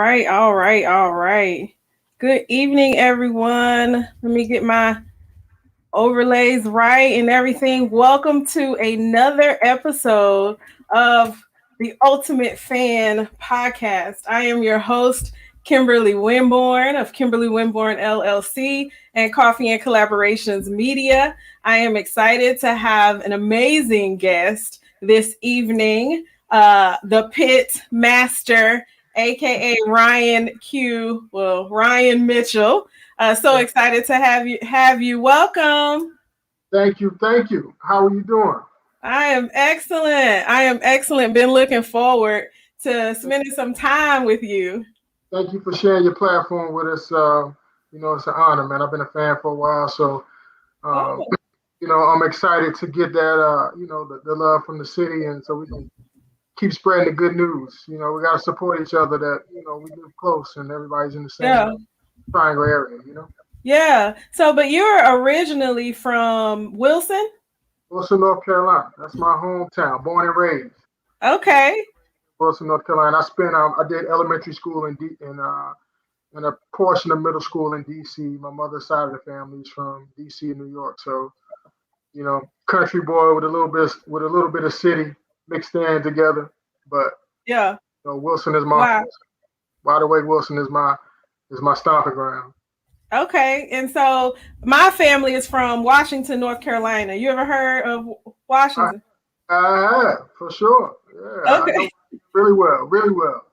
All right. Good evening, everyone. Let me get my overlays right and everything. Welcome to another episode of the Ultimate Fan podcast. I am your host, Kimberly Winborn of Kimberly Winborn LLC and Coffee and Collaborations Media. I am excited to have an amazing guest this evening, the Pitmaster, aka Ryan Mitchell. So excited to have you. Welcome. Thank you. How are you doing? I am excellent. Been looking forward to spending some time with you. Thank you for sharing your platform with us. It's an honor, man. I've been a fan for a while, so um, Oh, I'm excited to get that, the love from the city, and so we can keep spreading the good news. We got to support each other. That we live close, and everybody's in the same yeah. triangle area. Yeah. So, but you're originally from Wilson? Wilson, North Carolina. That's my hometown. Born and raised. Okay. Wilson, North Carolina. I did elementary school and a portion of middle school in DC. My mother's side of the family is from DC and New York, so country boy with a little bit of city mixed in together. But Yeah. Wilson is my Wow. by the way, Wilson is my stomping ground. Okay. And so my family is from Washington, North Carolina. You ever heard of I, Washington? I have for sure. Yeah, I know Okay. really well, really well.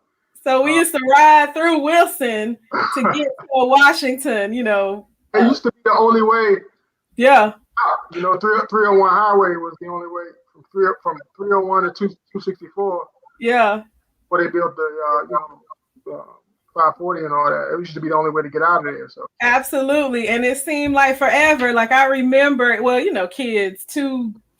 So we Uh, used to ride through Wilson to get to Washington. it used to be the only way Yeah. out. 301 highway was the only way from 301 to 264 Yeah. where they built the 540 and all that. It used to be the only way to get out of there. So Absolutely. And it seemed like forever. Like I remember, well, kids,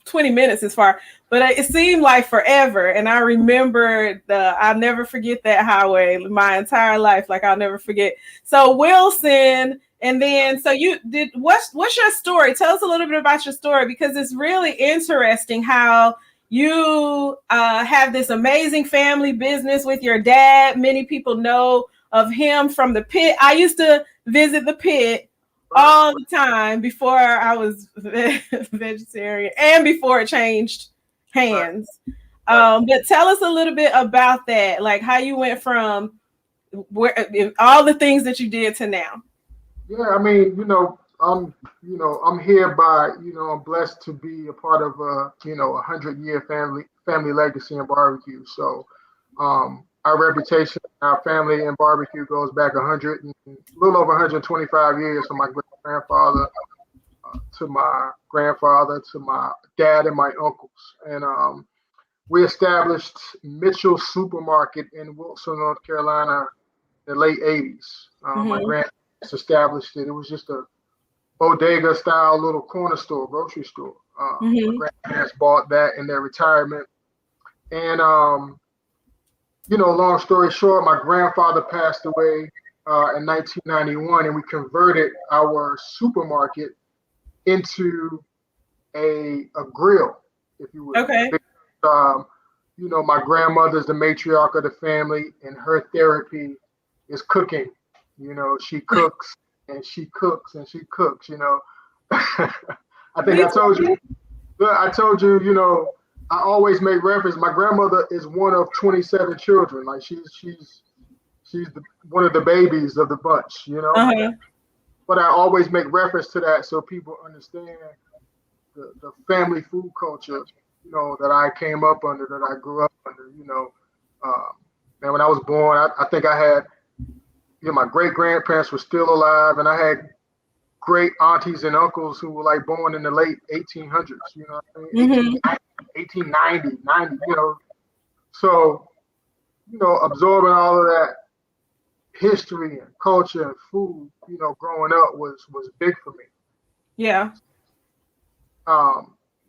20 minutes is far, but it seemed like forever. And I remember I'll never forget that highway my entire life. Like I'll never forget. So Wilson, and then so you did what's your story? Tell us a little bit about your story because it's really interesting how you have this amazing family business with your dad. Many people know of him from the pit. I used to visit the pit right, all the time before I was vegetarian and before it changed right, hands. right. But tell us a little bit about that, like how you went from all the things that you did to now. Yeah, I mean, I'm here by, I'm blessed to be a part of a 100-year family legacy in barbecue. So, our reputation, our family in barbecue goes back a little over 125 years from my great grandfather to my grandfather to my dad and my uncles, and we established Mitchell Supermarket in Wilson, North Carolina, in the late '80s. My Mm-hmm. grandparents established it. It was just a bodega style little corner store, grocery store. My Mm-hmm. grandparents bought that in their retirement. And, long story short, my grandfather passed away in 1991, and we converted our supermarket into a grill, if you will. Okay. Um, my grandmother's the matriarch of the family, and her therapy is cooking. She cooks and she cooks and she cooks. I think Me I told you. too. I told you. I always make reference. My grandmother is one of 27 children. Like she's one of the babies of the bunch. Uh-huh. But I always make reference to that so people understand the family food culture. That I came up under, that I grew up under. Um, and when I was born, I think I had my great grandparents were still alive, and I had great aunties and uncles who were like born in the late 1800s. What I mean? Mm-hmm. 1890, 90. So absorbing all of that history and culture and food, growing up was big for me. Yeah.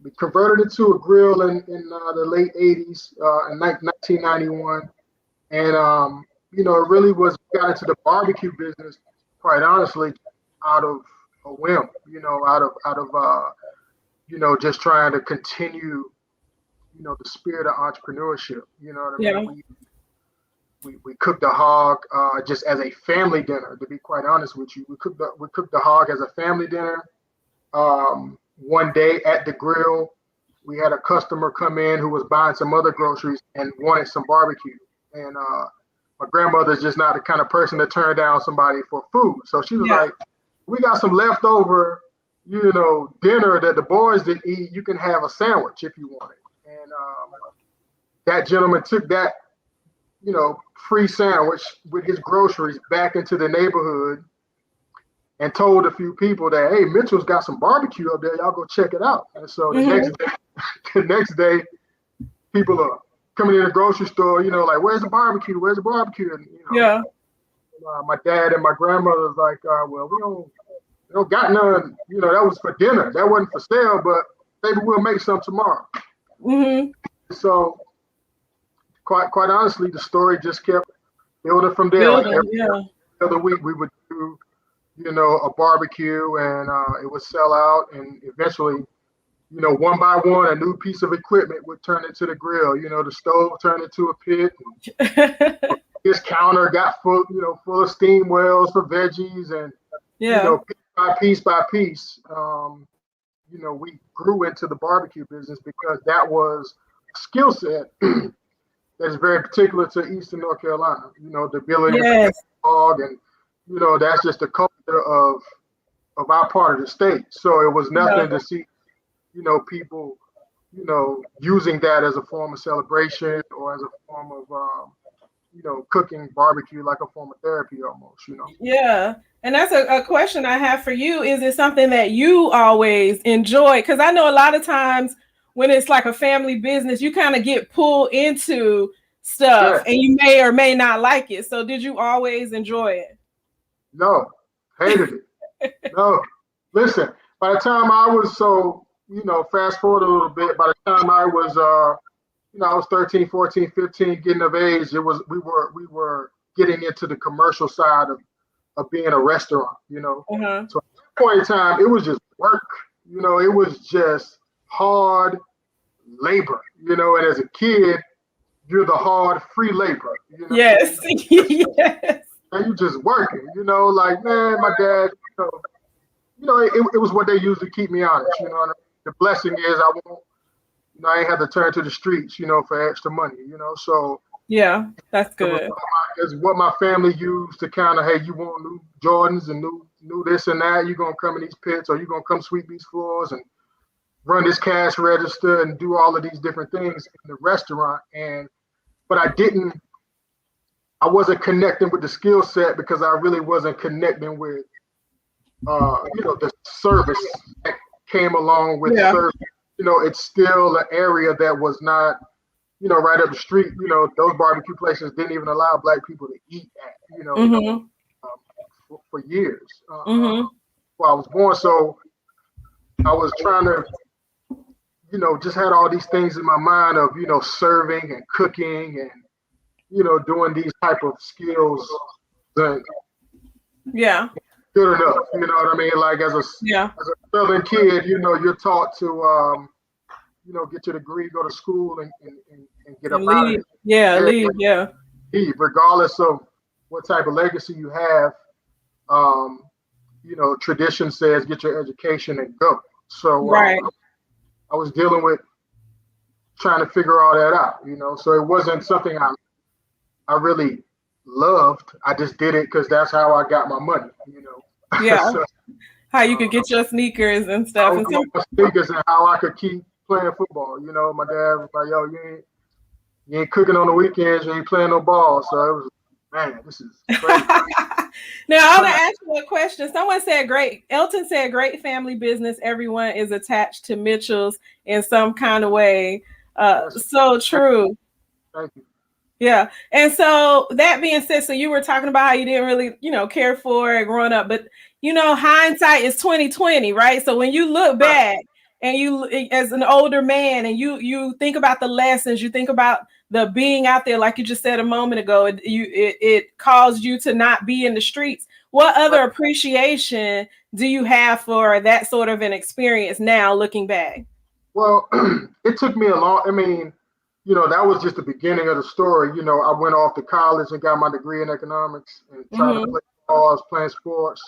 We converted it to a grill in the late 80s, in 1991. And it really was got into the barbecue business, quite honestly, out of a whim. Just trying to continue, the spirit of entrepreneurship. You know what I Yeah. mean? we cooked a hog just as a family dinner. To be quite honest with you, we cooked the hog as a family dinner. One day at the grill, we had a customer come in who was buying some other groceries and wanted some barbecue. And my grandmother's just not the kind of person to turn down somebody for food. So she was like, we got some leftover, dinner that the boys didn't eat. You can have a sandwich if you want it. And that gentleman took that, free sandwich with his groceries back into the neighborhood and told a few people that, hey, Mitchell's got some barbecue up there. Y'all go check it out. And so the next day, people are coming in the grocery store, like, where's the barbecue? Where's the barbecue? And, my dad and my grandmother's like, well, we don't got none. That was for dinner. That wasn't for sale, but maybe we'll make some tomorrow. Mm-hmm. So quite honestly, the story just kept building from there. Every other week we would do, a barbecue, and it would sell out, and eventually, one by one, a new piece of equipment would turn into the grill. The stove turned into a pit. His counter got full of steam wells for veggies, and piece by piece, we grew into the barbecue business because that was a skill set that's very particular to Eastern North Carolina. The ability to cook hog, and that's just the culture of our part of the state. So it was nothing to see, people, using that as a form of celebration or as a form of, cooking barbecue like a form of therapy almost, Yeah. And that's a question I have for you. Is it something that you always enjoy? Because I know a lot of times when it's like a family business, you kind of get pulled into stuff and you may or may not like it. So did you always enjoy it? No, hated it. No, listen, by the time I was fast forward a little bit, by the time I was, I was 13, 14, 15, getting of age, we were getting into the commercial side of being a restaurant, Uh-huh. So at that point in time, it was just work, it was just hard labor, and as a kid, you're the hard free labor. Yes. Yes. And you just working, like, man, my dad, it was what they used to keep me honest, and the blessing is I ain't had to turn to the streets, for extra money, so. Yeah, that's good. It's what my family used to kind of, hey, you want new Jordans and new this and that, you're going to come in these pits, or you're going to come sweep these floors and run this cash register and do all of these different things in the restaurant. But I wasn't connecting with the skill set because I really wasn't connecting with, the service that came along with service. It's still an area that was not, right up the street. Those barbecue places didn't even allow Black people to eat at, for years while I was born. So I was trying to, just had all these things in my mind of, serving and cooking and, doing these type of skills that good enough. You know what I mean? Like as a Southern kid, you're taught to, get your degree, go to school and get up out of it. Leave, regardless of what type of legacy you have. Tradition says get your education and go. So I was dealing with trying to figure all that out, so it wasn't something I really loved. I just did it because that's how I got my money, Yeah. So, how you could get your sneakers and stuff. Sneakers and how I could keep playing football. My dad was like, yo, you ain't cooking on the weekends, you ain't playing no ball. So it was, man, this is crazy. Now, I want to ask you a question. Someone said Elton said great family business. Everyone is attached to Mitchell's in some kind of way. So true. Thank you. Yeah. And so that being said, so you were talking about how you didn't really, care for it growing up, but hindsight is 20/20, right? So when you look back and you, as an older man, and you think about the lessons, you think about the being out there, like you just said a moment ago, it caused you to not be in the streets. What other appreciation do you have for that sort of an experience now, looking back? Well, it took me a long, that was just the beginning of the story. I went off to college and got my degree in economics and tried to play balls, playing sports.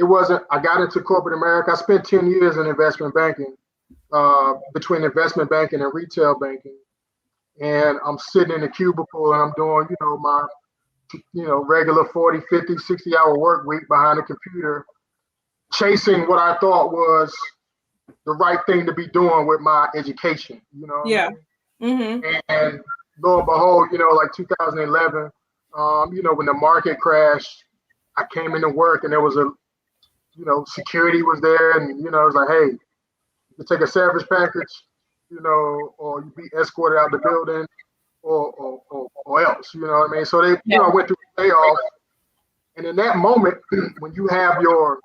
I got into corporate America. I spent 10 years in investment banking, between investment banking and retail banking. And I'm sitting in a cubicle and I'm doing, my, regular 40, 50, 60-hour work week behind a computer, chasing what I thought was the right thing to be doing with my education, Yeah. And lo and behold, like 2011, when the market crashed, I came into work and there was security was there, and it was like, hey, you take a severance package, or you be escorted out the building, or else, you know what I mean? So they, I went through a layoff, and in that moment, when you have your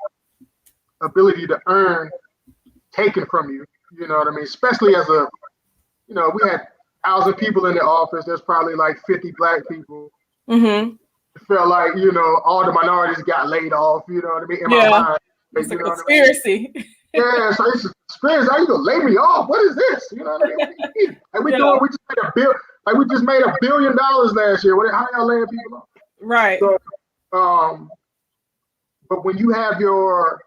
ability to earn taken from you, you know what I mean? Especially as we had 1,000 people in the office. There's probably like 50 Black people. It felt like, all the minorities got laid off, you know what I mean? In my mind. It's a conspiracy. What I mean? Yeah, so it's a conspiracy. How you gonna lay me off? What is this? You know what I mean? Like we just made $1 billion last year. How y'all laying people off? Right. So, but when you have your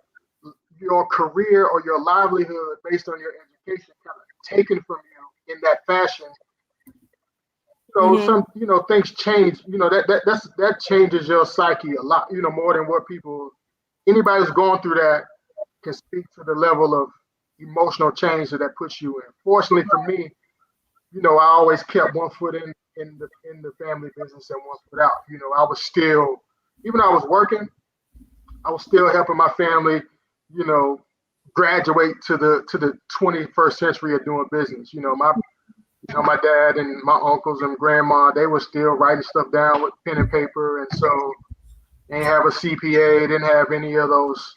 career or your livelihood based on your education kind of taken from you in that fashion, so some things change. That changes your psyche a lot. More than what anybody who's going through that can speak to the level of emotional change that puts you in. Fortunately for me, I always kept one foot in the family business and one foot out. I was still, even though I was working, I was still helping my family, graduate to the 21st century of doing business. My dad and my uncles and grandma, they were still writing stuff down with pen and paper, and so they didn't have a CPA, didn't have any of those,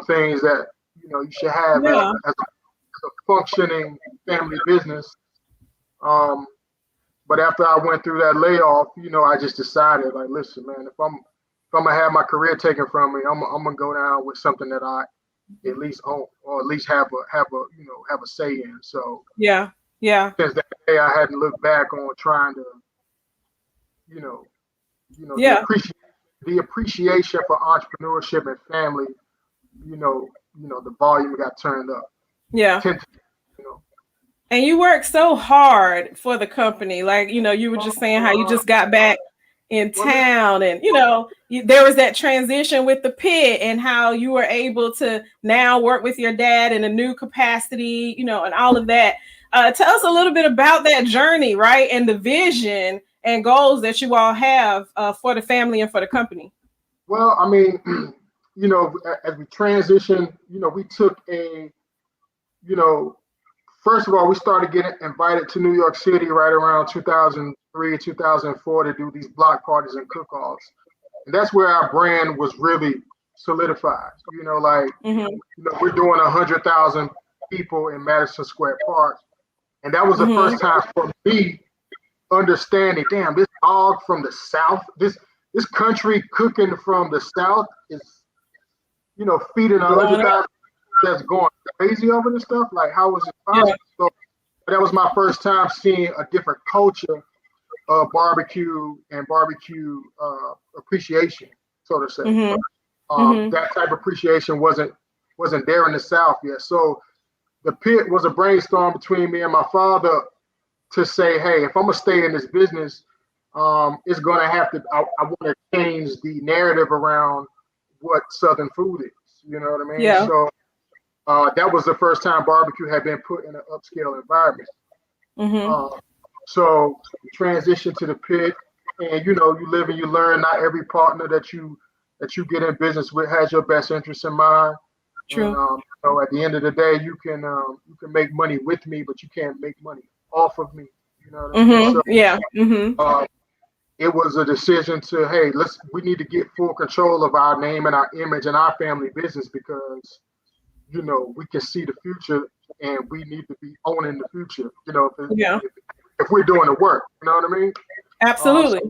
things that you should have as a functioning family business. But after I went through that layoff, I just decided, like, listen, man, if I'm gonna have my career taken from me, I'm gonna go down with something that I at least own, or at least have a say in. So yeah. Since that day, I hadn't looked back on trying to, the appreciation for entrepreneurship and family. The volume got turned up. Yeah. And you work so hard for the company. Like, you were just saying how you just got back in town, and, there was that transition with the pit and how you were able to now work with your dad in a new capacity, and all of that. Tell us a little bit about that journey, right? And the vision and goals that you all have for the family and for the company. Well, I mean, as we transitioned, we took first of all, we started getting invited to New York City right around 2003, 2004 to do these block parties and cook-offs. And that's where our brand was really solidified. We're doing 100,000 people in Madison Square Park. And that was the first time for me understanding, damn, this hog from the South, this country cooking from the South is, feeding 100,000 that's going crazy over this stuff. Like, how was it possible? So that was my first time seeing a different culture of barbecue and barbecue appreciation, so to say. That type of appreciation wasn't there in the South yet. So the pit was a brainstorm between me and my father to say, hey, if I'm gonna stay in this business, it's gonna have to. I want to change the narrative around what Southern food is. You know what I mean? Yeah. So that was the first time barbecue had been put in an upscale environment. So transition to the pit, and you live and you learn. Not every partner that you get in business with has your best interest in mind. True. And, at the end of the day, you can make money with me, but you can't make money off of me. You know what I mean? So, yeah. It was a decision to, hey, we need to get full control of our name and our image and our family business, because we can see the future and we need to be owning the future. If we're doing the work, you know what I mean? Absolutely.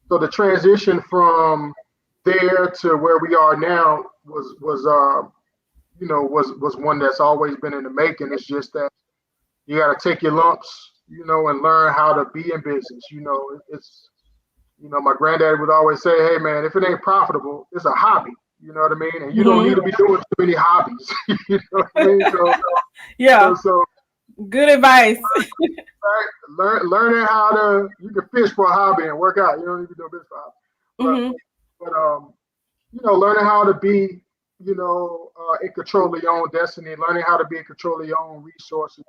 So the transition from there to where we are now was one that's always been in the making. It's just that you got to take your lumps and learn how to be in business. It's my granddad would always say, "Hey, man, if it ain't profitable, it's a hobby." You know what I mean? And you don't need to be doing too many hobbies. You know what I mean? Yeah. So Good advice. right, learning how to you can fish for a hobby and work out. You don't need to do business for a hobby. But learning how to be in control of your own destiny, learning how to be in control of your own resources.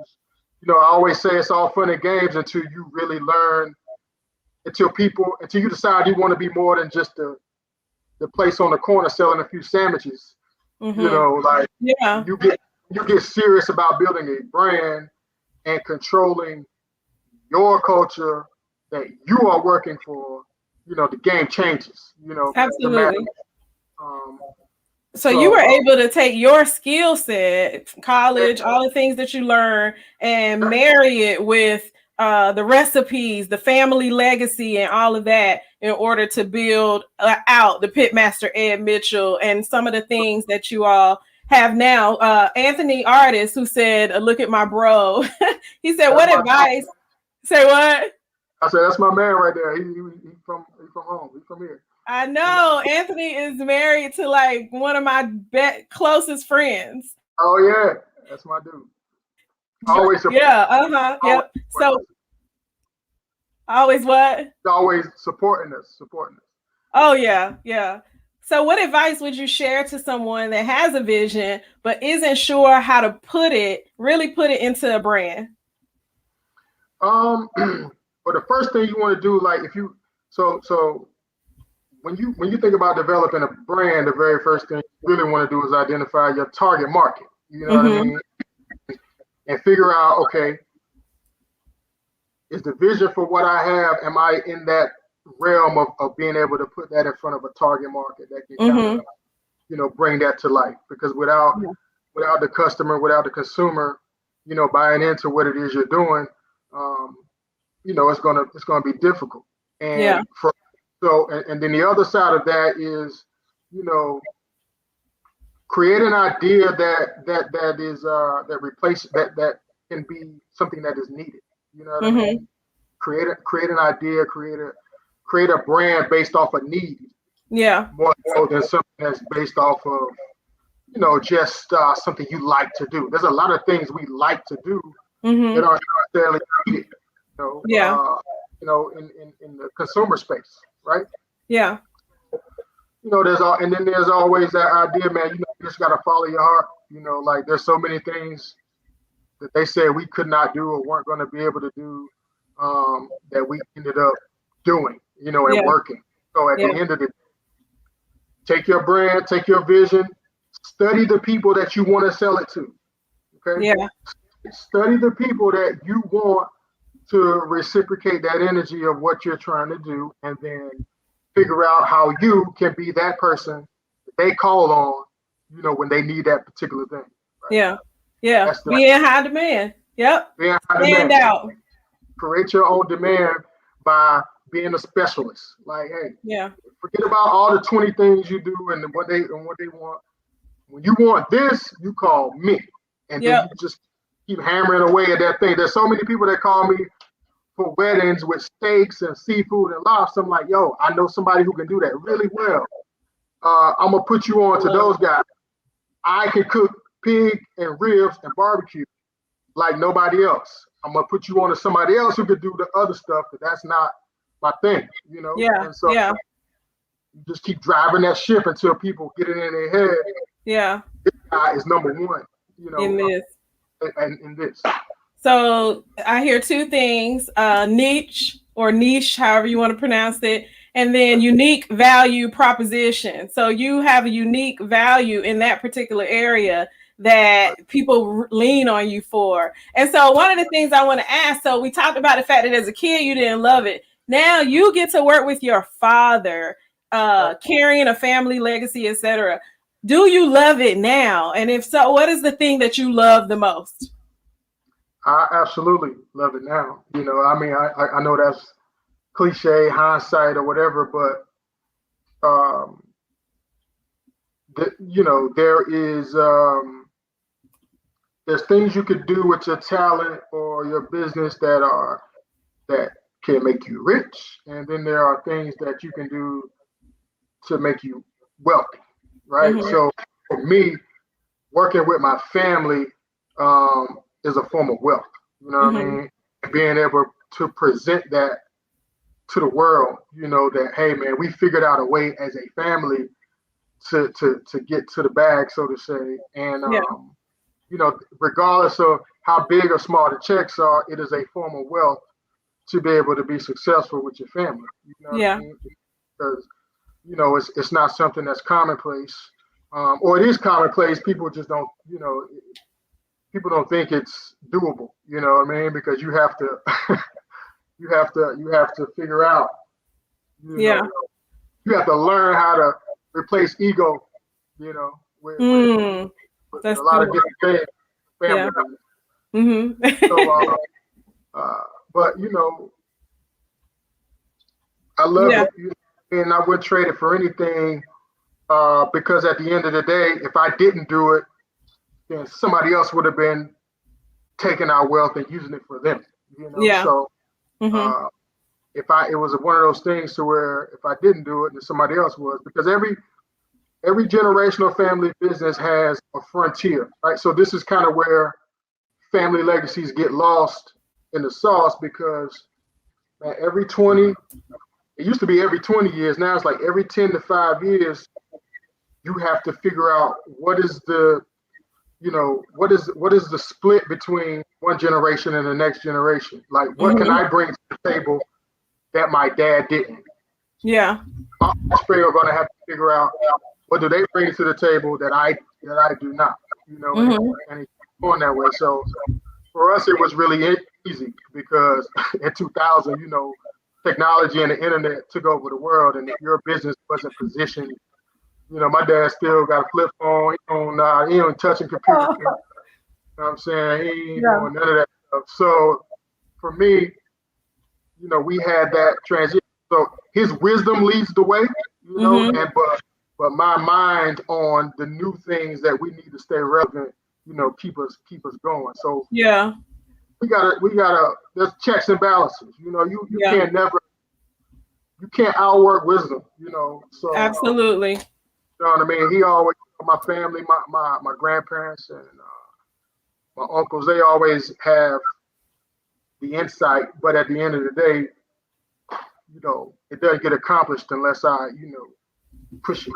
I always say it's all fun and games until you really learn, until you decide you want to be more than just the place on the corner selling a few sandwiches. Like Yeah. you get serious about building a brand and controlling your culture that you are working for. The game changes. Absolutely. Um, So you were able to take your skill set, college, all the things that you learned, and marry it with the recipes, the family legacy, and all of that in order to build out the Pitmaster Ed Mitchell and some of the things that you all have now. Anthony Artist, who said, "Look at my bro," he said, "What advice?" Say what? I said, "That's my man right there. He from home. He's from here." I know Anthony is married to like one of my closest friends. Oh yeah, that's my dude. Always support. Yeah, yep. So always what? Always supporting us. Oh yeah. So what advice would you share to someone that has a vision but isn't sure how to really put it into a brand? Well, the first thing you want to do, like if you so when you think about developing a brand, the very first thing you really want to do is identify your target market. You know what I mean? And figure out, okay, is the vision for what I have, am I in that realm of being able to put that in front of a target market that can kind of, bring that to life? Because without the customer, without the consumer, buying into what it is you're doing, it's gonna be difficult. And and then the other side of that is, create an idea that is that can be something that is needed. You know what I mean? Create an idea, create a brand based off a need. Yeah. More so than something that's based off of, just something you like to do. There's a lot of things we like to do that aren't necessarily needed. In the consumer space, right? Yeah. There's always that idea, man. You just gotta follow your heart. Like there's so many things that they said we could not do or weren't going to be able to do, that we ended up doing, and working. So at the end of the day, take your brand, take your vision, study the people that you want to sell it to. Okay. Yeah. Study the people that you want to reciprocate that energy of what you're trying to do, and then figure out how you can be that person that they call on, when they need that particular thing. Right? Yeah. Be in high demand. Yep. Stand out. Create your own demand by being a specialist. Like, hey, forget about all the 20 things you do and what they want. When you want this, you call me. And then you just keep hammering away at that thing. There's so many people that call me for weddings with steaks and seafood and lobster. I'm like, yo, I know somebody who can do that really well. I'm gonna put you on to those guys. I can cook pig and ribs and barbecue like nobody else. I'm gonna put you on to somebody else who could do the other stuff, but that's not my thing, And so you just keep driving that ship until people get it in their head. Yeah. This guy is number one, in this. And in this. So I hear two things: niche, however you want to pronounce it, and then unique value proposition. So you have a unique value in that particular area that people lean on you for. And so one of the things I want to ask, so we talked about the fact that as a kid you didn't love it. Now you get to work with your father, carrying a family legacy, etc. Do you love it now? And if so, what is the thing that you love the most? I absolutely love it now. I mean, I know that's cliche, hindsight, or whatever, but there is there's things you could do with your talent or your business that can make you rich, and then there are things that you can do to make you wealthy, right? Mm-hmm. So for me, working with my family is a form of wealth. You know what I Mm-hmm. mean? Being able to present that to the world, that hey man, we figured out a way as a family to get to the bag, so to say. And Yeah. regardless of how big or small the checks are, it is a form of wealth to be able to be successful with your family. You know what I Yeah. mean? Because it's not something that's commonplace, or it is commonplace. People just don't, people don't think it's doable. You know what I mean? Because you have to, you have to figure out, you Yeah. know, you have to learn how to replace ego, with Mm. with That's a lot of good. different things, Yeah. family members. So, Mm-hmm. but I love Yeah. it, and I would trade it for anything. Because at the end of the day, if I didn't do it, then somebody else would have been taking our wealth and using it for them. Yeah. So Mm-hmm. uh, it was one of those things to where if I didn't do it, then somebody else was, because every generational family business has a frontier, right? So this is kind of where family legacies get lost in the sauce, because man, it used to be every 20 years. Now it's like every 10 to 5 years, you have to figure out what is the split between one generation and the next generation. Like, what can Mm-hmm. I bring to the table that my dad didn't? Yeah. My offspring are going to have to figure out what do they bring to the table that I do not. Mm-hmm. And it's going that way. So for us, it was really easy because in 2000, technology and the internet took over the world, and if your business wasn't positioned, my dad still got a flip phone. He don't touching computers. You know what I'm saying? He ain't Yeah. doing none of that stuff. So for me, we had that transition. So his wisdom leads the way, Mm-hmm. and but my mind on the new things that we need to stay relevant, keep us going. So Yeah. we gotta there's checks and balances. You Yeah. can't outwork wisdom. So Absolutely. you know what I mean. He always, my family, my grandparents and my uncles, they always have the insight, but at the end of the day, it doesn't get accomplished unless I, push it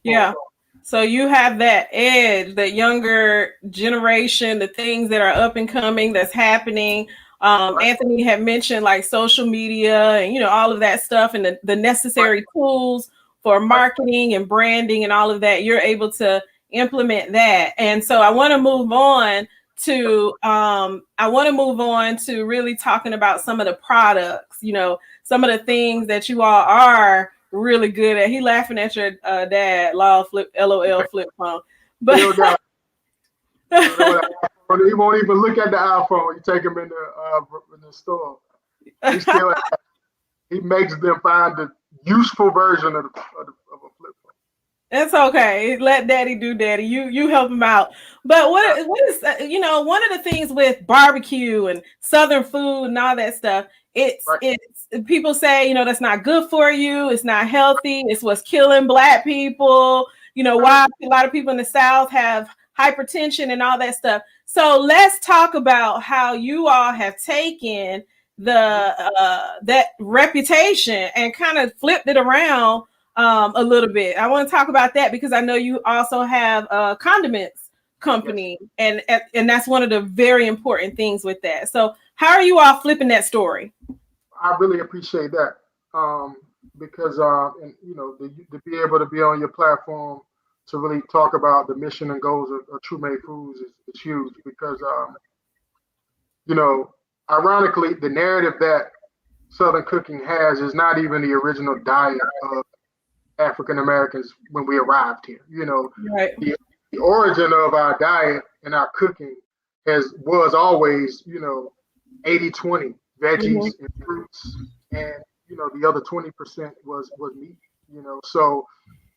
Yeah. forward. So you have that edge, that younger generation, the things that are up and coming that's happening. Right? Anthony had mentioned like social media and all of that stuff and the Right. necessary tools for Right. marketing and branding and all of that. You're able to implement that. And so I want to move on to really talking about some of the products, some of the things that you all are really good at. He laughing at your dad, LOL flip phone. But Still got, he won't even look at the iPhone. You take him in the store. He still he makes them find the useful version of a flip phone. it's okay. Let daddy do daddy. You help him out. But what is one of the things with barbecue and southern food and all that stuff, it's Right. it's people say, that's not good for you, it's not healthy, it's what's killing black people, why a lot of people in the South have hypertension and all that stuff. So let's talk about how you all have taken that reputation and kind of flipped it around a little bit. I want to talk about that because I know you also have a condiments Yes. company, and that's one of the very important things with that. So how are you all flipping that story? I really appreciate that, because and to be able to be on your platform to really talk about the mission and goals of Truman Foods is huge, because you know ironically, the narrative that Southern cooking has is not even the original diet of African Americans when we arrived here. Right. The origin of our diet and our cooking was always 80-20 veggies Mm-hmm. and fruits, and the other 20% was meat.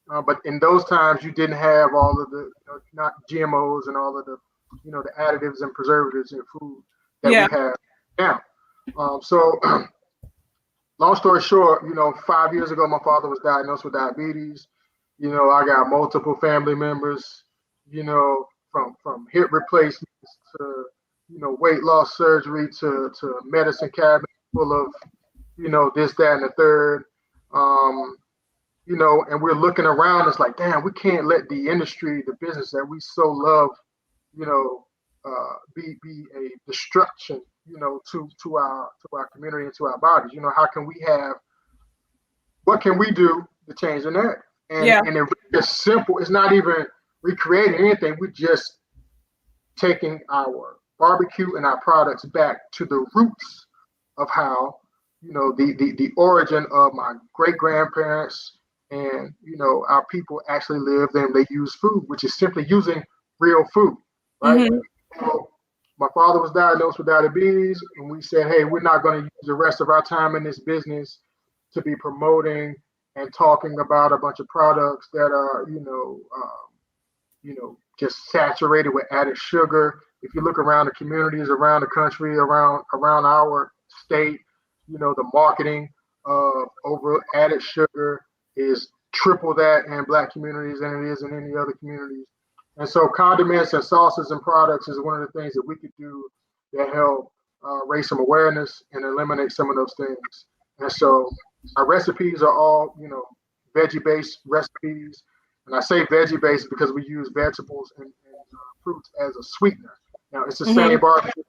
But in those times you didn't have all of the not GMOs and all of the the additives and preservatives in food that Yeah. we have now. So long story short, 5 years ago, my father was diagnosed with diabetes. I got multiple family members, from hip replacements to, weight loss surgery to medicine cabinet full of, this, that, and the third. Um, and we're looking around. It's like, damn, we can't let the industry, the business that we so love, be a destruction, to our community and to our bodies. How can we have? What can we do to change the narrative? And Yeah. it's simple. It's not even recreating anything. We're just taking our barbecue and our products back to the roots of how, the origin of my great grandparents and, our people actually lived and they use food, which is simply using real food, right? Mm-hmm. So my father was diagnosed with diabetes, and we said, hey, we're not going to use the rest of our time in this business to be promoting and talking about a bunch of products that are, just saturated with added sugar. If you look around the communities around the country, around our state, the marketing of over added sugar is triple that in Black communities than it is in any other communities. And so condiments and sauces and products is one of the things that we could do that help raise some awareness and eliminate some of those things. And so our recipes are all, veggie-based recipes. And I say veggie-based because we use vegetables and fruits as a sweetener. Now, it's the Mm-hmm. same barbecue,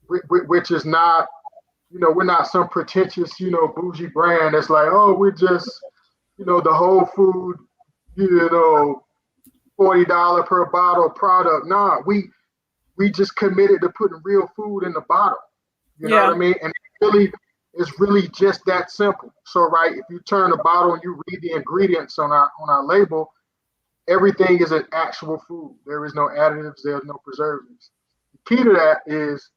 which is not, we're not some pretentious, bougie brand that's like, oh, we're just, the whole food, $40 per bottle product. Nah, we just committed to putting real food in the bottle. You know Yeah. what I mean? And it's really just that simple. So, right, if you turn the bottle and you read the ingredients on our label, everything is an actual food. There is no additives. There's no preservatives. The key to that is,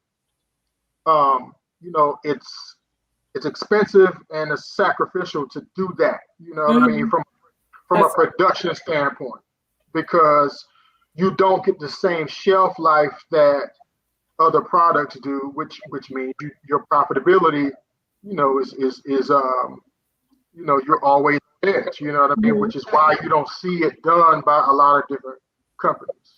it's expensive and it's sacrificial to do that. You know what I mean? Mm-hmm. From a production standpoint, because you don't get the same shelf life that other products do, which means your profitability, you're always edge. You know what I mean? Mm-hmm. Which is why you don't see it done by a lot of different companies.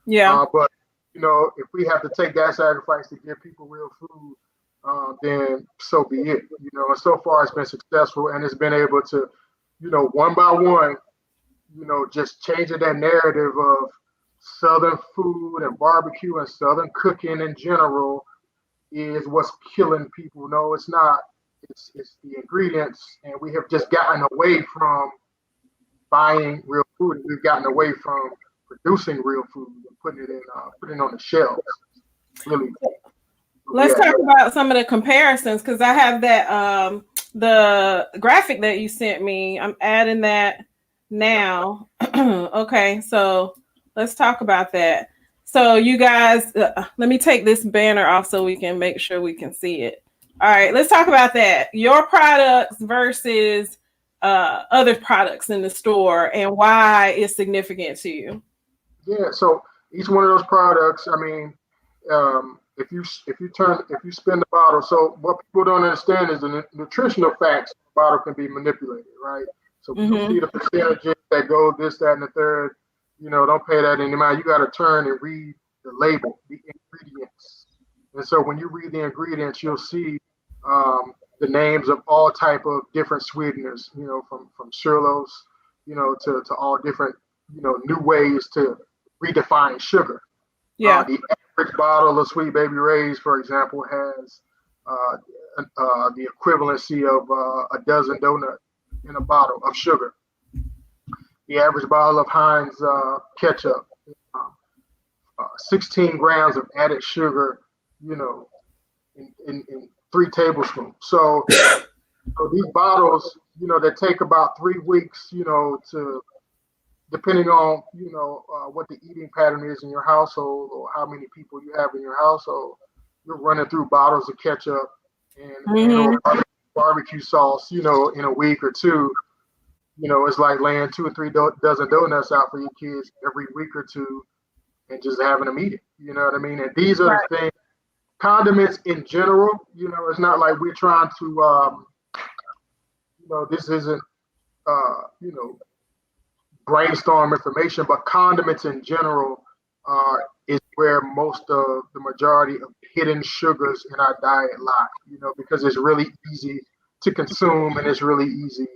Yeah. But if we have to take that sacrifice to give people real food, then so be it. And so far it's been successful, and it's been able to, one by one, just changing that narrative of Southern food and barbecue and Southern cooking in general is what's killing people. No, it's not. It's the ingredients, and we have just gotten away from buying real food. We've gotten away from producing real food and putting it on the shelves. Really. Let's Yeah. talk about some of the comparisons, because I have that the graphic that you sent me. I'm adding that now. Okay, so let's talk about that. So you guys, let me take this banner off so we can make sure we can see it. All right, let's talk about that. Your products versus other products in the store and why it's significant to you. Yeah. So each one of those products, I mean, if you spin the bottle, so what people don't understand is the nutritional facts of the bottle can be manipulated, right? So you'll see the percentages that go this, that, and the third. Don't pay that any mind. You got to turn and read the label, the ingredients. And so when you read the ingredients, you'll see the names of all type of different sweeteners. From sucralose, to all different, new ways to redefine sugar. Yeah. The average bottle of Sweet Baby Ray's, for example, has the equivalency of a dozen donuts in a bottle of sugar. The average bottle of Heinz ketchup, 16 grams of added sugar, in 3 tablespoons. So these bottles, they take about 3 weeks, to, depending on, what the eating pattern is in your household or how many people you have in your household, you're running through bottles of ketchup and or barbecue sauce, in a week or two. It's like laying 2 or 3 dozen donuts out for your kids every week or two. and just having them eat it. You know what I mean? And these are Right. the things, condiments in general, it's not like we're trying to, this isn't, you know, brainstorm information, but condiments in general is where most of the majority of hidden sugars in our diet lie, because it's really easy to consume and it's really easy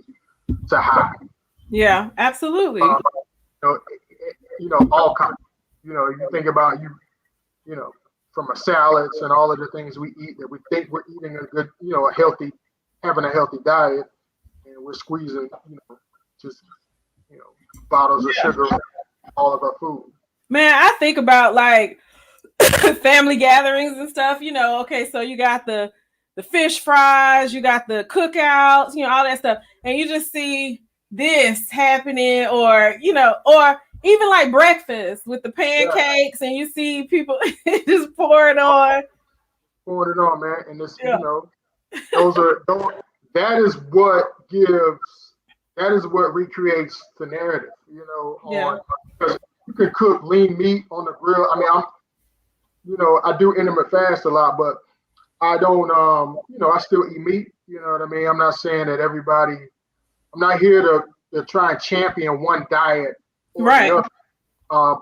to hide. Yeah, absolutely. You know, all kinds. You think about from a salads and all of the things we eat that we think we're eating a good, having a healthy diet, and we're squeezing, just bottles of sugar in all of our food. Man, I think about like family gatherings and stuff, okay, so you got the fish fries, you got the cookouts, all that stuff, and you just see this happening, or or even like breakfast with the pancakes, and you see people just pour it on. Pour it on, man, and this, that is what recreates the narrative, on, because you can cook lean meat on the grill. I mean, I do intermittent fast a lot, but I don't, I still eat meat. You know what I mean? I'm not saying that everybody, I'm not here to try and champion one diet or the other.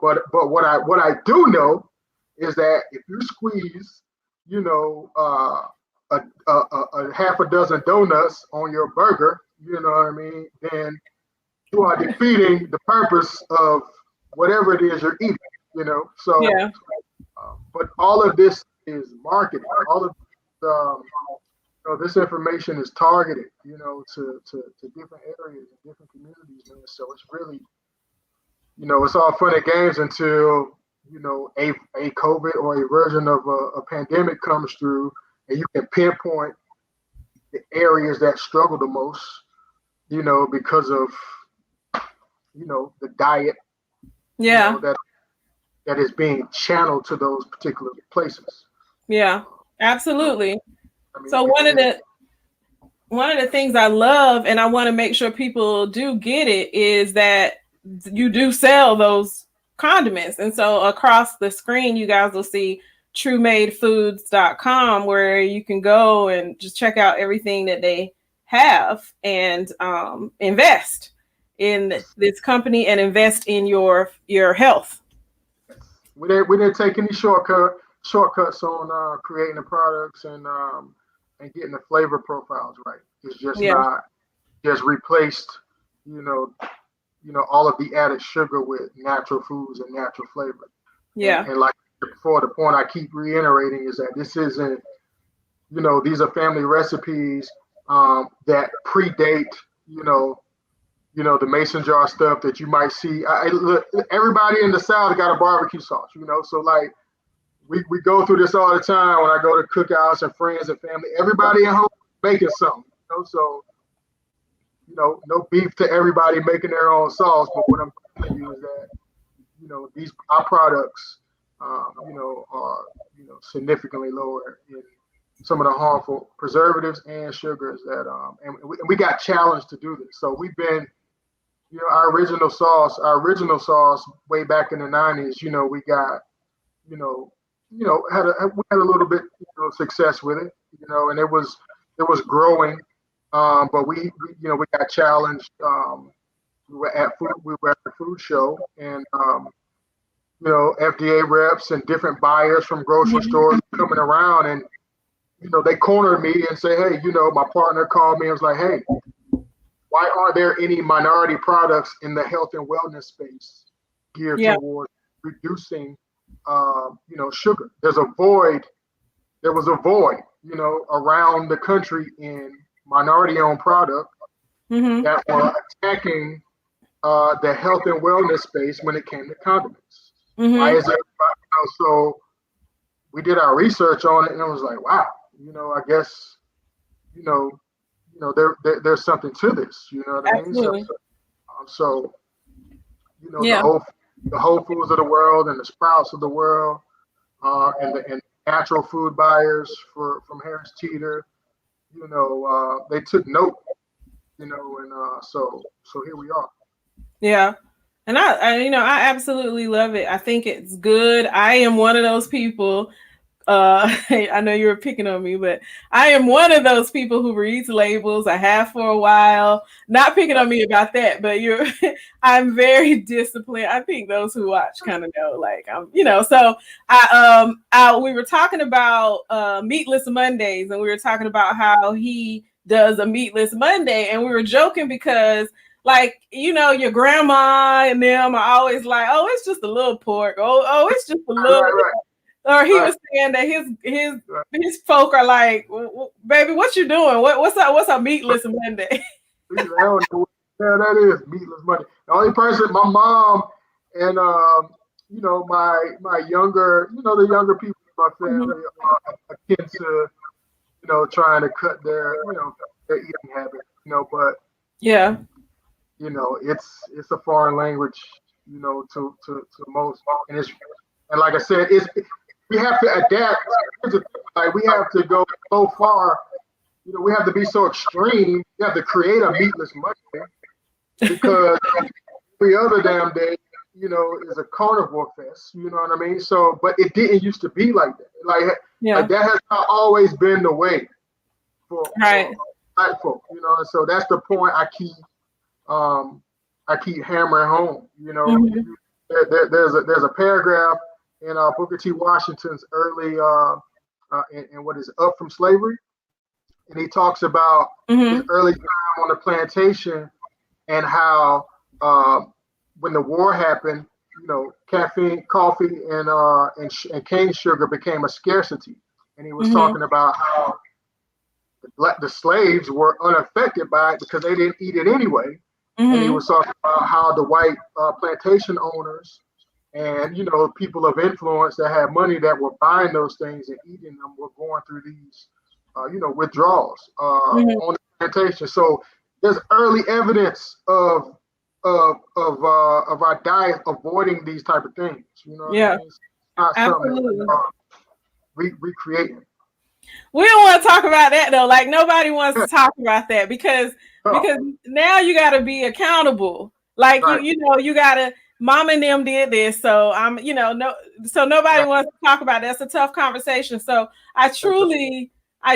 But what I do know is that if you squeeze, a half a dozen donuts on your burger, you know what I mean, then you are defeating the purpose of whatever it is you're eating, So, but all of this is marketing. All of this information is targeted, to different areas and different communities, man. So it's really, it's all fun and games until a COVID or a version of a pandemic comes through, and you can pinpoint the areas that struggle the most, because of the diet, that is being channeled to those particular places. Yeah, absolutely. I mean, so one of the things I love, and I want to make sure people do get it, is that you do sell those condiments. And so across the screen, you guys will see truemadefoods.com, where you can go and just check out everything that they have and invest in this company and invest in your health. We didn't take any shortcuts on creating the products and getting the flavor profiles right. It's just not just replaced, all of the added sugar with natural foods and natural flavor. Yeah. And like before, the point I keep reiterating is that this isn't, these are family recipes that predate, the mason jar stuff that you might see. Look, everybody in the South got a barbecue sauce, so like we go through this all the time when I go to cookouts and friends and family. Everybody at home making something, so no beef to everybody making their own sauce. But what I'm telling you is that our products, are significantly lower in some of the harmful preservatives and sugars that and we got challenged to do this. So we've been, our original sauce way back in the 90s, we got, we had a little bit success with it, and it was growing, but we got challenged. We were at the food show, and FDA reps and different buyers from grocery stores coming around, and they cornered me and say, hey, my partner called me and was like, hey, why are there any minority products in the health and wellness space geared towards reducing, sugar? There was a void, around the country in minority-owned product that were attacking the health and wellness space when it came to condiments. Why is it? So we did our research on it, and it was like, wow, I guess, there's something to this. You know what I mean? So the Whole Foods of the world and the Sprouts of the world, and natural food buyers from Harris Teeter, they took note, and so here we are. Yeah. And I absolutely love it. I think it's good. I am one of those people. I know you were picking on me, but I am one of those people who reads labels. I have for a while. Not picking on me about that, but I'm very disciplined. I think those who watch kind of know, like So we were talking about Meatless Mondays, and we were talking about how he does a Meatless Monday, and we were joking because, like, your grandma and them are always like, oh, it's just a little pork. Oh, it's just a little. Right. Or he was saying that his folk are like, baby, what you doing? What's up? What's up, Meatless Monday? I don't know what the hell that is, Meatless Monday. The only person, my mom and my younger, the younger people in my family are akin to, trying to cut their eating habit, but Yeah. it's a foreign language, to most, and like I said, we have to adapt. Like, we have to go so far. We have to be so extreme. We have to create a meatless Monday because every other damn day, is a carnivore fest. You know what I mean? So, but it didn't used to be like that. Like that has not always been the way for black folk. And so that's the point I keep hammering home. There's a paragraph in Booker T. Washington's early in what is Up from Slavery, and he talks about his early time on the plantation and how when the war happened, caffeine, coffee, and cane sugar became a scarcity, and he was talking about how the slaves were unaffected by it because they didn't eat it anyway, and he was talking about how the white plantation owners and people of influence that had money that were buying those things and eating them were going through these withdrawals on the plantation. So there's early evidence of our diet avoiding these type of things. What I mean? It's not Absolutely. something recreating. We don't want to talk about that though. Like, nobody wants to talk about that because now you got to be accountable. Like, you got to. Mom and them did this, so so nobody wants to talk about it. That's a tough conversation. So I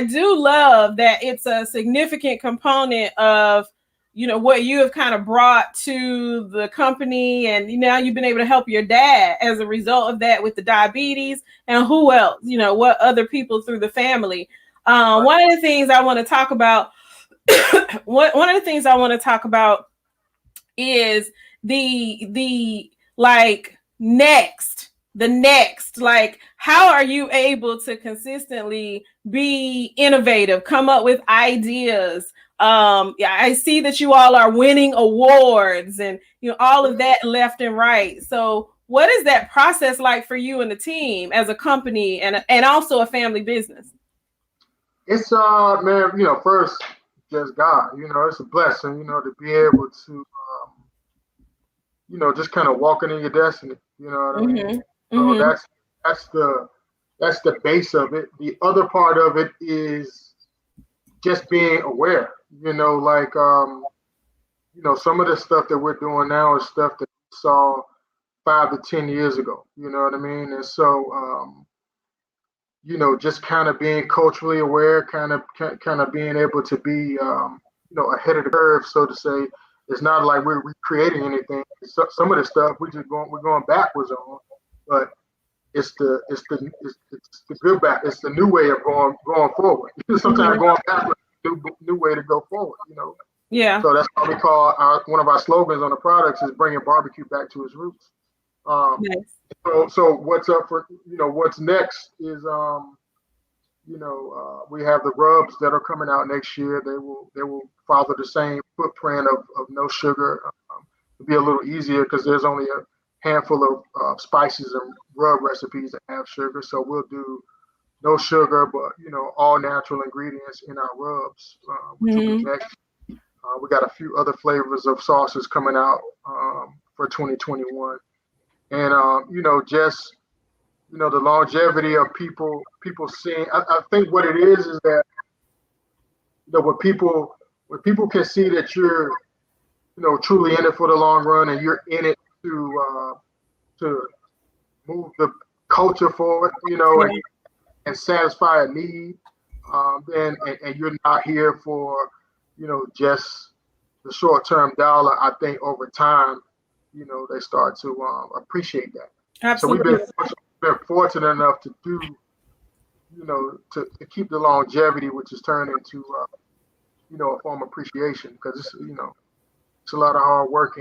do love that it's a significant component of what you have kind of brought to the company, and now you've been able to help your dad as a result of that with the diabetes, and who else, what other people through the family. One of the things I want to talk about one of the things I want to talk about is the next, like, how are you able to consistently be innovative, come up with ideas? I see that you all are winning awards and all of that left and right. So what is that process like for you and the team as a company and also a family business? It's man, first, just God, it's a blessing, to be able to just kind of walking in your destiny. You know what I mean? So that's the base of it. The other part of it is just being aware. Like some of the stuff that we're doing now is stuff that we saw 5 to 10 years ago. You know what I mean? And so just kind of being culturally aware, kind of being able to be ahead of the curve, so to say. It's not like we're recreating anything. Some of the stuff we're going backwards on, but it's the good back. It's the new way of going forward. Sometimes going backwards, new way to go forward. Yeah. So that's what we call one of our slogans on the products is bringing barbecue back to its roots. Nice. So what's up for what's next is we have the rubs that are coming out next year. They will follow the same footprint of no sugar. It'll be a little easier because there's only a handful of spices and rub recipes that have sugar. So we'll do no sugar, but all natural ingredients in our rubs, which will be next. We got a few other flavors of sauces coming out for 2021, and just the longevity of people seeing. I think what it is that when people can see that you're truly in it for the long run and you're in it to move the culture forward, and satisfy a need. And you're not here for, just the short-term dollar. I think over time, they start to appreciate that. Absolutely. So we've been fortunate enough to do, to keep the longevity, which has turned into, a form of appreciation, because it's a lot of hard work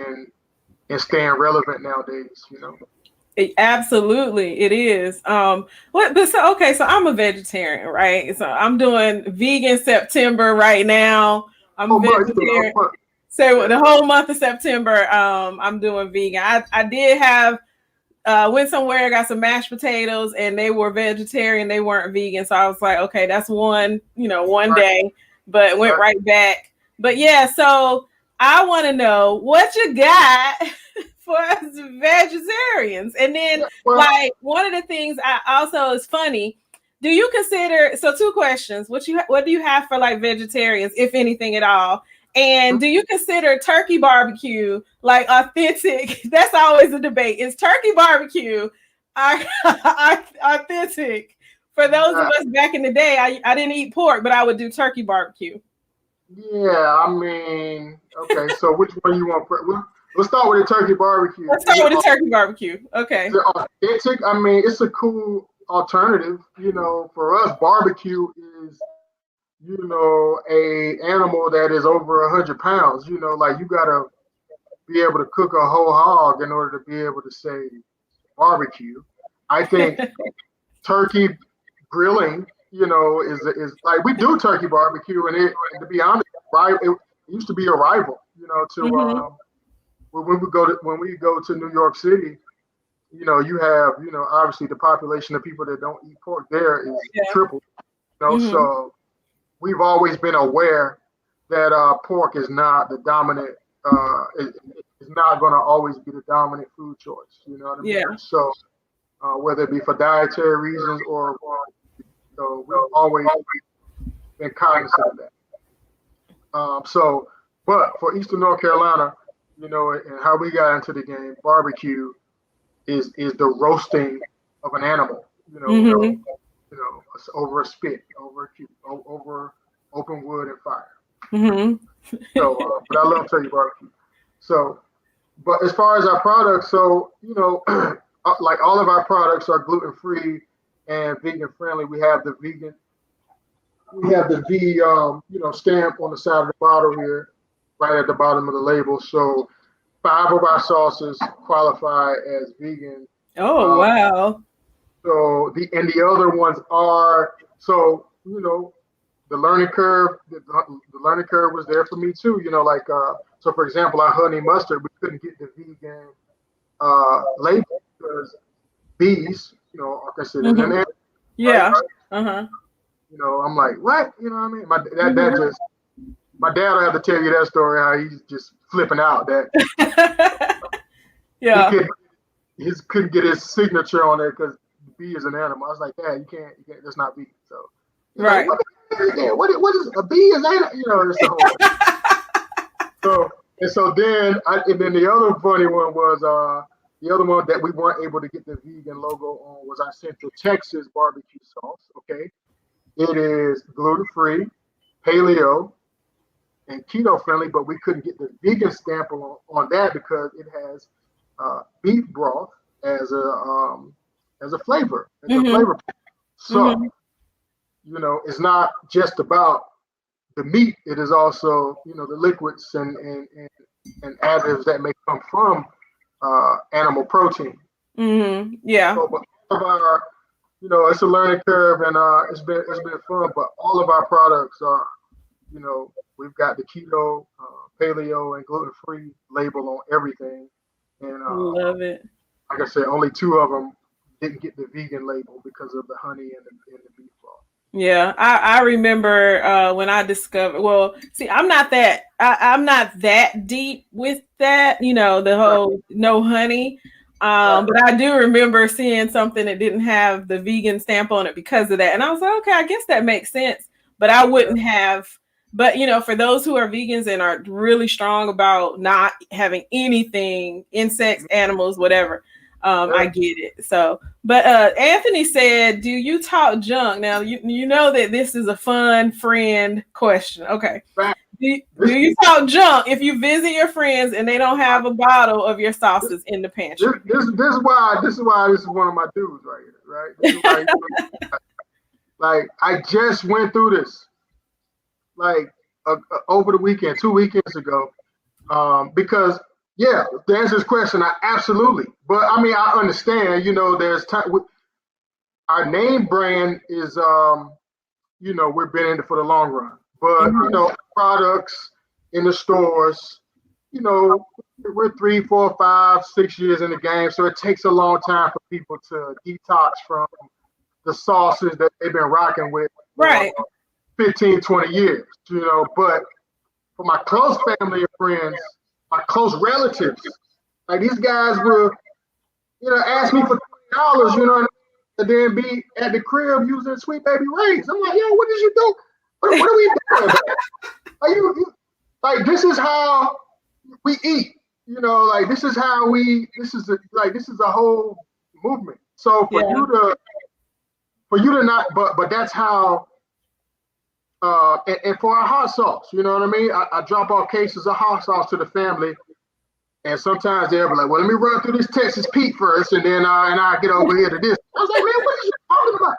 and staying relevant nowadays. Absolutely, it is. So I'm a vegetarian, right? So I'm doing vegan September right now. I'm vegetarian. So the whole month of September, I'm doing vegan. I did have went somewhere, got some mashed potatoes, and they were vegetarian. They weren't vegan, so I was like, okay, that's one day, but went right back. But yeah, so I want to know what you got for us vegetarians. And then like one of the things I also is funny, do you consider, so two questions, what do you have for like vegetarians, if anything at all? And do you consider turkey barbecue like authentic? That's always a debate. Is turkey barbecue authentic? For those of us back in the day, I didn't eat pork, but I would do turkey barbecue. Yeah, I mean, okay, so which one you want? Let's start with the turkey barbecue. Let's start with the turkey barbecue. Okay. Authentic. I mean, it's a cool alternative. For us, barbecue is, a animal that is over 100 pounds. Like you gotta be able to cook a whole hog in order to be able to say barbecue. I think turkey grilling, is like we do turkey barbecue, and to be honest, it used to be a rival, to when we go to New York City, you have, obviously the population of people that don't eat pork there is triple, so we've always been aware that pork is not the dominant, it's not going to always be the dominant food choice, you know what I mean? Yeah. So whether it be for dietary reasons or we've always been cognizant of that. But for Eastern North Carolina, and how we got into the game, barbecue is the roasting of an animal, over a spit, over open wood and fire. So, but I love turkey barbecue. So, but as far as our products, so, like all of our products are gluten-free and vegan friendly. We have the V, stamp on the side of the bottle here, right at the bottom of the label. So 5 of our sauces qualify as vegan. Oh, wow. So the other ones are, so, the learning curve was there for me too. So for example, our honey mustard, we couldn't get the vegan label because bees, are considered an animal. Yeah. Right? I'm like, what? You know what I mean? My dad will have to tell you that story, how he's just flipping out that he couldn't get his signature on there because the bee is an animal. I was like, Dad, you can't, that's not bee. So right. Like, what is a bee is animal? It's a whole so then the other funny one was the other one that we weren't able to get the vegan logo on was our Central Texas barbecue sauce. Okay. It is gluten-free, paleo, and keto friendly, but we couldn't get the vegan stamp on that because it has beef broth as a flavor, a flavor. So, it's not just about the meat; it is also, the liquids and additives that may come from animal protein. Yeah. So, but all of our, it's a learning curve, and it's been fun. But all of our products are, we've got the keto, paleo, and gluten-free label on everything. And love it. Like I said, only 2 of them didn't get the vegan label because of the honey and the beef broth. Yeah, I remember when I discovered. Well, see, I'm not that deep with that. The whole no honey. But I do remember seeing something that didn't have the vegan stamp on it because of that, and I was like, okay, I guess that makes sense. But I wouldn't have But for those who are vegans and are really strong about not having anything, insects, animals, whatever, I get it. So, but Anthony said, "Do you talk junk?" Now you know that this is a fun friend question. Okay. Do you talk junk if you visit your friends and they don't have a bottle of your sauces in the pantry? This is why this is one of my dudes right here, right? This is why like I just went through this like over the weekend, 2 weekends ago, because to answer this question, I absolutely. But I mean, I understand. There's time. Our name brand is we've been in it for the long run. But products in the stores, we're 3, 4, 5, 6 years in the game, so it takes a long time for people to detox from the sauces that they've been rocking with right 15, 20 years. But for my close family and friends, my close relatives, like these guys will, ask me for $20, and then be at the crib using Sweet Baby Ray's. I'm like, yo, what did you do? What are we doing? Are you like, this is how we eat, like this is how this is a whole movement. So for you to not, but that's how, and for our hot sauce, you know what I mean? I drop off cases of hot sauce to the family, and sometimes they'll be like, well, let me run through this Texas Pete first, and then I get over here to this. I was like, man, what are you talking about?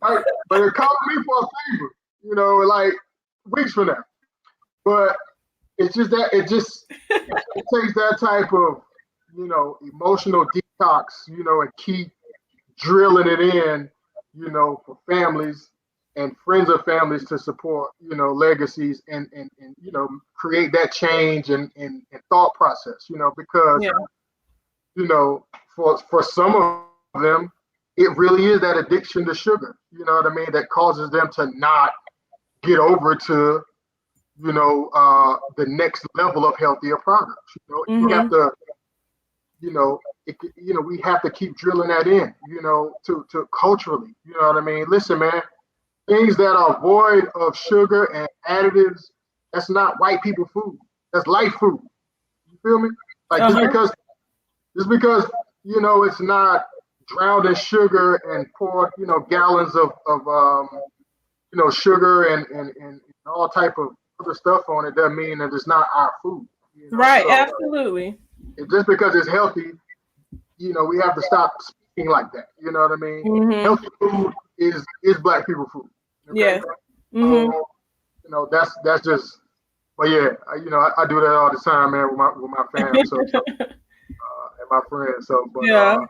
Right? But they're calling me for a favor, like weeks from now. But it's just that it takes that type of, emotional detox, and keep drilling it in, for families and friends of families to support, legacies and create that change and thought process, because, for some of them, it really is that addiction to sugar, that causes them to not get over to, the next level of healthier products. You have to, we have to keep drilling that in, to culturally, Listen, man, things that are void of sugar and additives, that's not white people food. That's life food. You feel me? Like just because it's not drowned in sugar and poured, gallons of sugar and all type of other stuff on it doesn't mean that it's not our food. Right, so, absolutely. Just because it's healthy, we have to stop speaking like that. You know what I mean? Mm-hmm. Healthy food is Black people food. Okay? Yeah. Mm-hmm. That's just. But yeah, I do that all the time, man, with my family, and my friends. So, but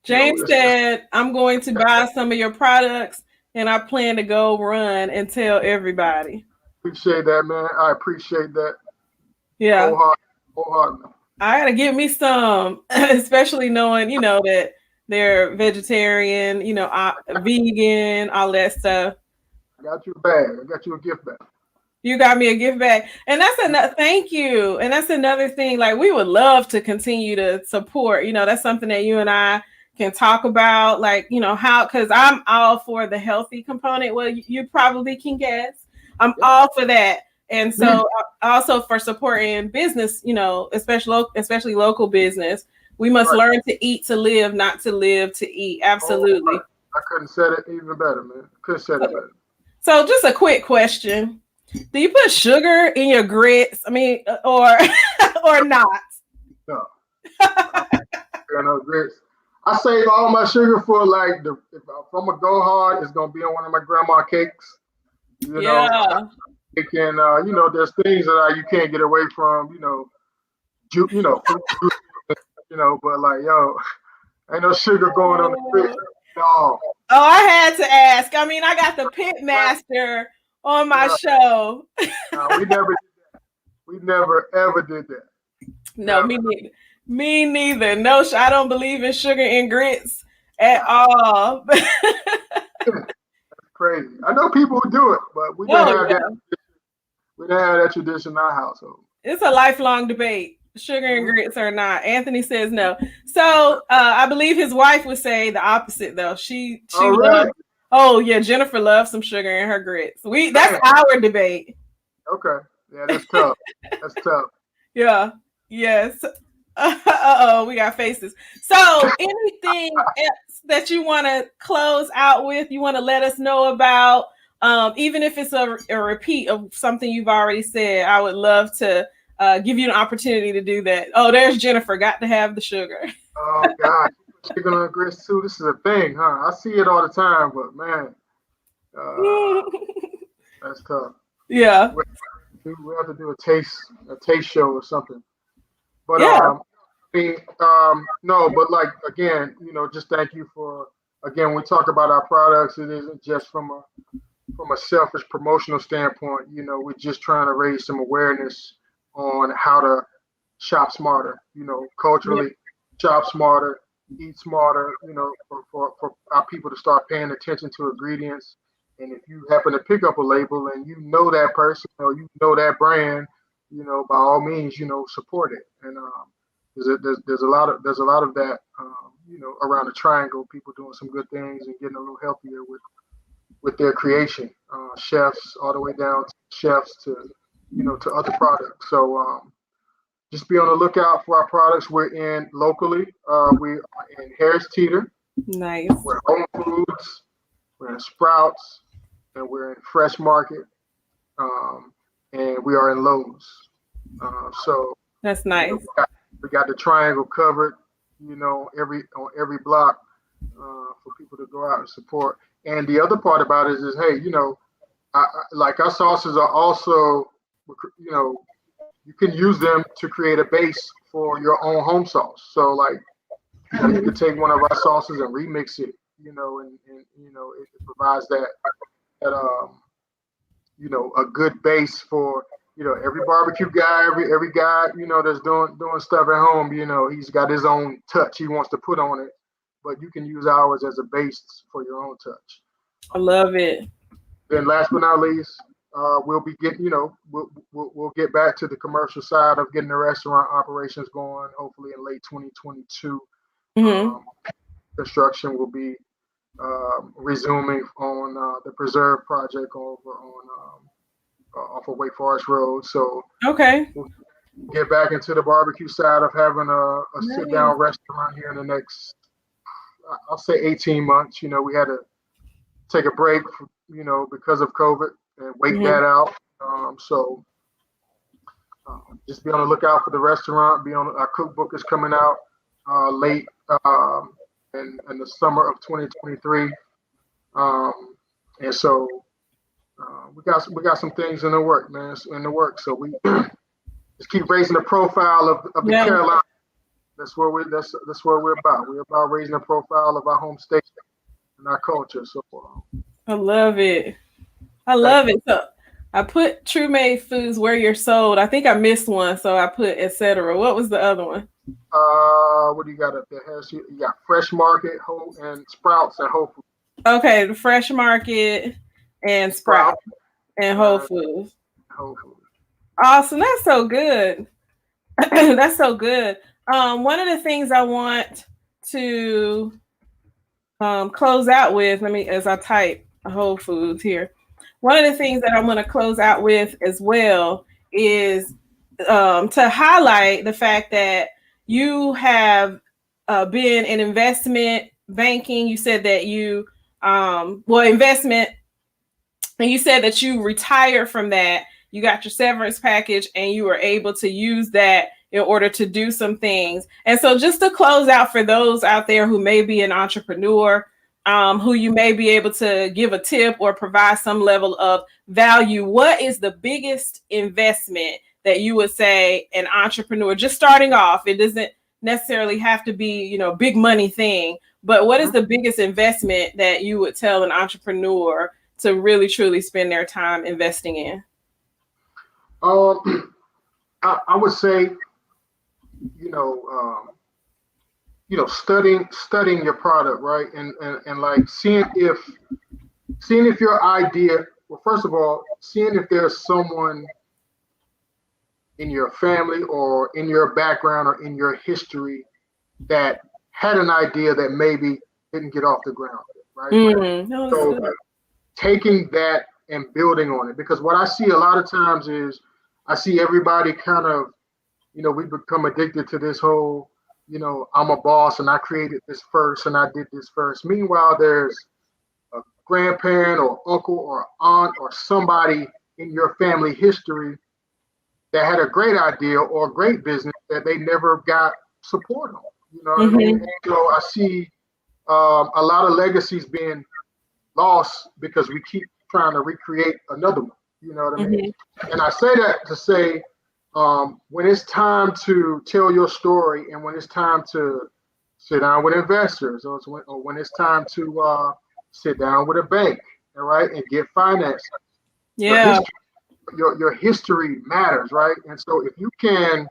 James said, "I'm going to buy some of your products, and I plan to go run and tell everybody." Appreciate that, man. I appreciate that. Yeah. Wholeheartedly. I gotta get me some, especially knowing, that they're vegetarian, vegan, all that stuff. I got you a bag. I got you a gift bag. You got me a gift bag. And that's another, thank you. And that's another thing, like we would love to continue to support, that's something that you and I can talk about, like, how, because I'm all for the healthy component. Well, you probably can guess. I'm all for that. And so also for supporting business, especially local business, we must learn to eat to live, not to live to eat. Absolutely. I couldn't say it even better, man. Couldn't say it better. So just a quick question. Do you put sugar in your grits? I mean, or not? No. No grits. I save all my sugar for like if I'm gonna go hard, it's gonna be on one of my grandma cakes. It can, there's things that you can't get away from, fruit juice, but like, ain't no sugar going on the grits. No. Oh, I had to ask. I mean, I got the Pitmaster on my show. No, we never did that. We never ever did that. No, me neither. Me neither. No, I don't believe in sugar in grits at all. That's crazy. I know people who do it, but we don't have that. We don't have that tradition in our household. It's a lifelong debate. Sugar and grits or not. Anthony says no. So I believe his wife would say the opposite, though. She loves. Oh yeah, Jennifer loves some sugar in her grits. That's our debate. Okay. Yeah, that's tough. That's tough. Yeah. Yes. Uh-oh, we got faces. So, anything else that you want to close out with, you want to let us know about, even if it's a repeat of something you've already said, I would love to give you an opportunity to do that. Oh, there's Jennifer, got to have the sugar. Oh God, chicken on grits too. This is a thing, huh? I see it all the time, but man, uh, that's tough. Yeah. We have to do a taste show or something. But Yeah. I mean, no, but like again, just thank you for again. When we talk about our products, it isn't just from a selfish promotional standpoint. We're just trying to raise some awareness on how to shop smarter. Yeah. Culturally, shop smarter, eat smarter. For our people to start paying attention to ingredients. And if you happen to pick up a label and you know that person or you know that brand, by all means, support it. And there's a lot of that, around the triangle. People doing some good things and getting a little healthier with their creation, chefs all the way down to chefs to other products. So just be on the lookout for our products. We're in locally. We are in Harris Teeter. Nice. We're in Home Foods. We're in Sprouts, and we're in Fresh Market, and we are in Lowe's. So That's nice. we got the triangle covered. On every block for people to go out and support. And the other part about it is hey, like our sauces are also, you can use them to create a base for your own home sauce. So like, you could take one of our sauces and remix it, and it provides that a good base for, every barbecue guy, every guy, that's doing stuff at home, he's got his own touch he wants to put on it, but you can use ours as a base for your own touch. I love it. Then last but not least, we'll be getting, we'll get back to the commercial side of getting the restaurant operations going, hopefully in late 2022. Mm-hmm. Construction will be resuming on the Preserve project over on off of Wake Forest Road. So Okay. we'll get back into the barbecue side of having a Nice. sit-down restaurant here in the next, I'll say 18 months. We had to take a break, because of COVID and wait that out. So just be on the lookout for the restaurant. Our cookbook is coming out late in the summer of 2023. And so we got some things in the work, man. In the work. So we just keep raising the profile of the Carolina. That's where we're about. We're about raising the profile of our home state and our culture. So I love it. I love it. So I put Truman Foods where you're sold. I think I missed one, so I put etc. What was the other one? What do you got up there? You got Fresh Market, and Sprouts and Whole Foods. Okay, the Fresh Market and Sprouts and Whole Foods. Whole Foods. Awesome. That's so good. That's so good. One of the things I want to close out with, as I type Whole Foods here. One of the things that I'm going to close out with as well is to highlight the fact that you have been in investment banking. You said that you, investment, and you said that you retired from that. You got your severance package and you were able to use that in order to do some things. And so just to close out for those out there who may be an entrepreneur, who you may be able to give a tip or provide some level of value, what is the biggest investment that you would say an entrepreneur just starting off? It doesn't necessarily have to be, big money thing, but what is the biggest investment that you would tell an entrepreneur to really truly spend their time investing in? I would say, studying your product, right? And like seeing if your idea, well, first of all, seeing if there's someone in your family or in your background or in your history that had an idea that maybe didn't get off the ground, right? So taking that and building on it. Because what I see a lot of times is I see everybody kind of, we become addicted to this whole, I'm a boss and I created this first and I did this first. Meanwhile, there's a grandparent or uncle or aunt or somebody in your family history that had a great idea or a great business that they never got support on. You know what I mean? And, I see a lot of legacies being lost because we keep trying to recreate another one. You know what I mean? And I say that to say, when it's time to tell your story and when it's time to sit down with investors or when it's time to sit down with a bank, all right, and get financed. Yeah. Your history matters, right? And so if you can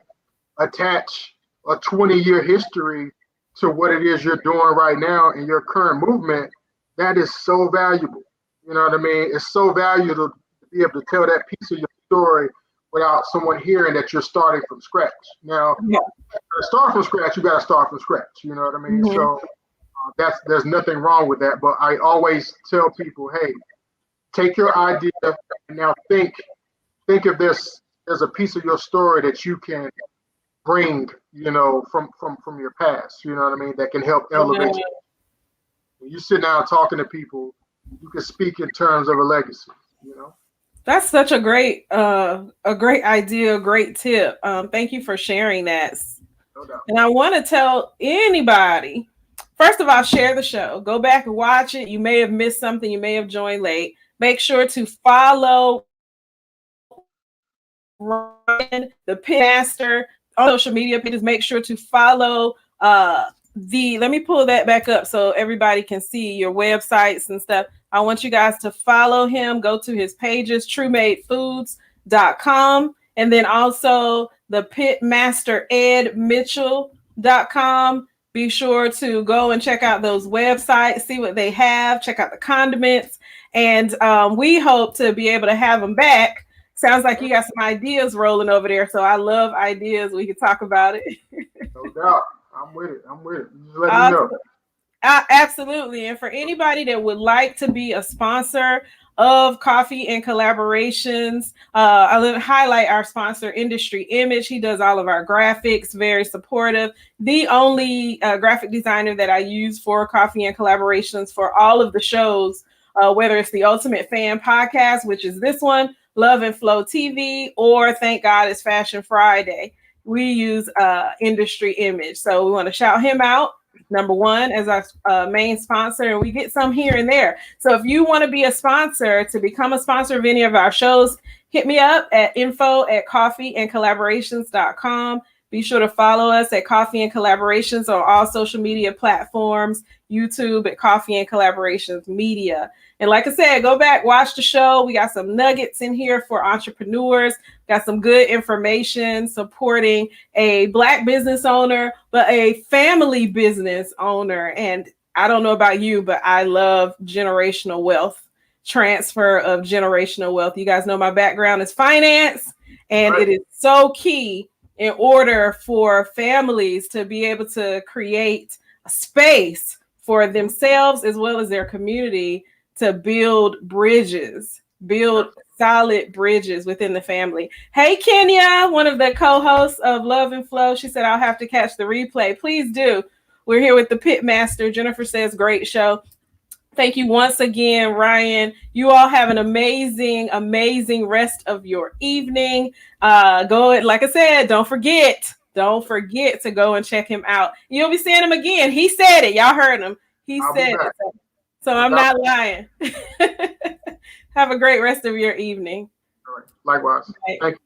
attach a 20-year history to what it is you're doing right now in your current movement, that is so valuable. You know what I mean? It's so valuable to be able to tell that piece of your story without someone hearing that you're starting from scratch. Now, to start from scratch, you got to start from scratch. You know what I mean? So there's nothing wrong with that. But I always tell people, hey, take your idea and now think if there's a piece of your story that you can bring, from your past. You know what I mean? That can help elevate you. When you sit down talking to people, you can speak in terms of a legacy. That's such a great idea, great tip. Thank you for sharing that. No doubt. And I want to tell anybody, first of all, share the show. Go back and watch it. You may have missed something. You may have joined late. Make sure to follow Ryan, the Pitmaster, on social media pages. Make sure to follow let me pull that back up so everybody can see your websites and stuff. I want you guys to follow him. Go to his pages, truemadefoods.com, and then also the Pitmaster Ed Mitchell.com. Be sure to go and check out those websites, see what they have, check out the condiments. And we hope to be able to have them back. Sounds like you got some ideas rolling over there. So I love ideas. We can talk about it. No doubt. I'm with it. Just let me know. Absolutely. And for anybody that would like to be a sponsor of Coffee and Collaborations, I will highlight our sponsor, Industry Image. He does all of our graphics, very supportive. The only graphic designer that I use for Coffee and Collaborations for all of the shows, whether it's the Ultimate Fan podcast, which is this one, Love and Flow TV, or Thank God It's Fashion Friday. We use Industry Image. So we want to shout him out, number one, as our main sponsor, and we get some here and there. So if you want to be a sponsor, to become a sponsor of any of our shows, hit me up at info@coffeeandcollaborations.com. Be sure to follow us at Coffee and Collaborations on all social media platforms, YouTube at Coffee and Collaborations Media. And like I said, go back, watch the show. We got some nuggets in here for entrepreneurs, got some good information supporting a Black business owner, but a family business owner. And I don't know about you, but I love generational wealth, transfer of generational wealth. You guys know my background is finance, and it is so key in order for families to be able to create a space for themselves as well as their community to build bridges, build solid bridges within the family. Hey, Kenya, one of the co-hosts of Love and Flow. She said, I'll have to catch the replay. Please do. We're here with the Pitmaster. Jennifer says, great show. Thank you once again, Ryan. You all have an amazing, amazing rest of your evening. Like I said, don't forget to go and check him out. You'll be seeing him again. He said it. Y'all heard him. He said it. So I'm not lying. Have a great rest of your evening. All right. Likewise. Right. Thank you.